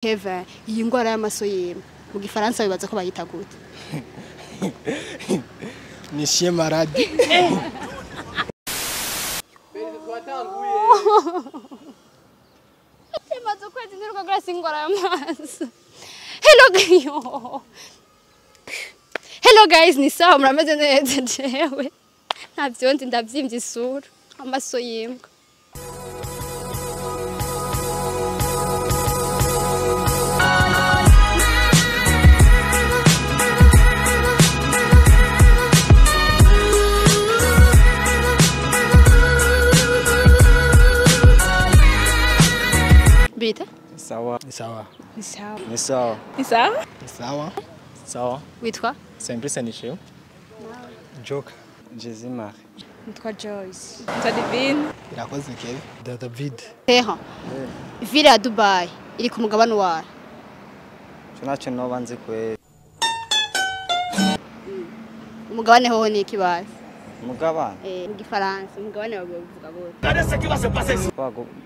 Kevin, iyi ngwara y'amaso yema mu gifaransa bibaza ko bayita gute? Ni chien malade. Imaze kwezi ndiruka gura singwara y'amaso. Hello guys, ni sawa murameze neza jewe. Ntavyo ndi ndavyimvye isura, amaso yimbwa. Bita? Sawa. Ni sawa. Ni sawa. Ni sawa. Ni sawa? Ni sawa. Sawa. Witwa? Simplice ni cheo. Joke. Jezimar. Witwa Joyce. Witwa Divine. Irakoze Kevin. David. Teha. Villa Dubai iri ku mugabane wa. Tunacho no banze kwe. Umugabane hoho ni ikibaye. Mugabane. Mu gifaransa umugabane bavuga gute?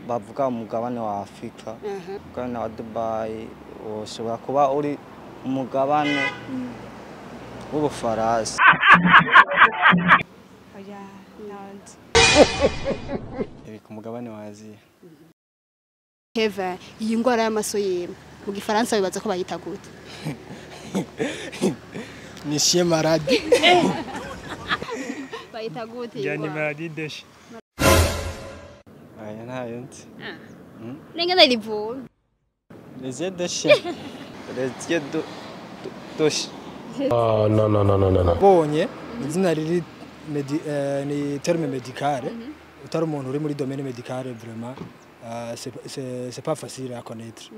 Bavuga umugabane wa Afrika. Umugabane wa Dubai ushobora kuba uri umugabane w'Ubufaransa. Oya, nandi. Iri ku mugabane wa Aziya. Kevin, iyi ngwara y'amaso yema mu gifaransa bibaza ko bayita gute? Ni chien malade. Bayita gute? Ya ni maladie de chien. Aya ntayo nzi. Nenga ndayivura. Les yeux de chien. Les yeux de chien. Oh non. Bonye izina riri ni terme médicale. Utari umuntu uri muri domaine médicale vraiment. C'est pas facile à connaître.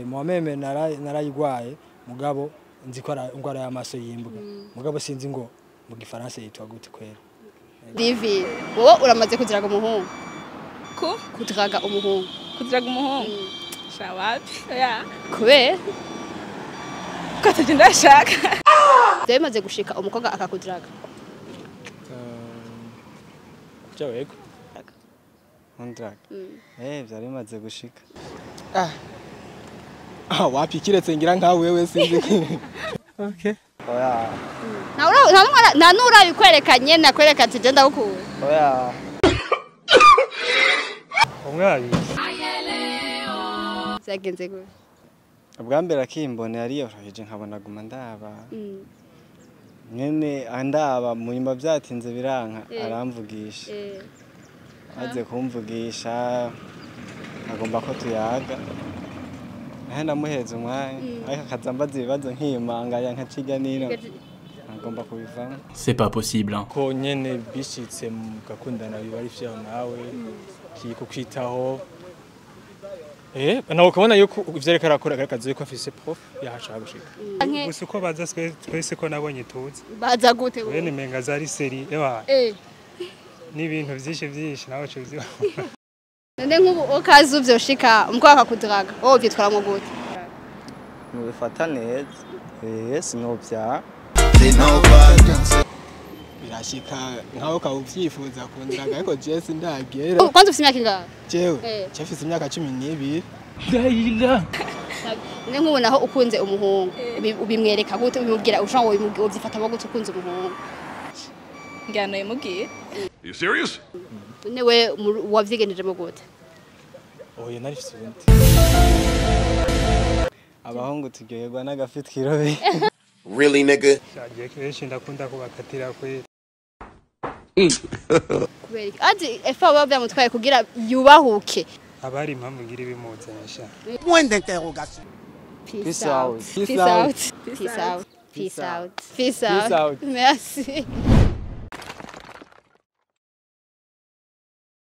Moi-même narayigwaye mugabo nzi ko ngwara y'amaso yimbwa. Mugabo sinzi ngo mu gifaransa yitwa gute kwera. Divine, wowe uramaze kudraga umuhungu? Kudraga umuhungu. Kudraga umuhungu. Shawapi. Oya. Kubera? Kwataje ndashaka. Byamaze gushika umukobwa akakudraga. Jawego. Kondraga. Byari bimaze gushika. Wapi kiretse ngira nka wewe sinzi. Okay. Oya. Na nura bikwerekanye nakwereka ati je ndagukura. Oya. Umwabi. Zagenze gute? Ubwa mbere akimbone yari yoroheje nkabona guma ndaba. Nyene andaba mu nyuma byatinze biranka aramvugisha. Aze kumvugisha agomba ko tuyaga. Nahenda muheza umwanya ariko akazambaza ibibazo nkimanga yankaciga nino. Agomba kubivamo. C'est pas possible. Ko nyene bishitse mu gakundana bibari vya nawe kiko kwitaho. Nawe ukabona yuko ivyerekana akora akazi yuko afise prof yahashaka gushika. Gusa uko baza twese ko nabonye tuzi. Baza gute we? Ni menga zari seri ewa. N'ibintu vyinshi nawe cyo bizi. Nende nk'ubu okazi uvyoshika umukobwa akakudraga. Wowe vyitwara mu gute? Mubifata neza. Sinovya. Birashika nkaho kawuvyifuza kundraga ariko Jesse ndagera. Kwanza ufite imyaka ingahe? Jewe, cyafise imyaka 12. Dayila. Nende nk'ubu naho ukunze umuhungu. Ubimwereka gute ubimubwira ushango ubyifata mo gute ukunze umuhungu? Ngano yimubwiye. You serious? Newe wavyigendeje mu gute? Oya narifise ubundi. Abahungu turyoherwa n'agafite kirobe. Really, nigga? Shagiye kenshi ndakunda kubakatira kwe. Kubera ati efa baba mutwaye kugira yubahuke. Abari impamvu ngira ibimuzanyisha. Point d'interrogation. Peace out. Peace out. Peace out. Peace out. Peace out. Merci.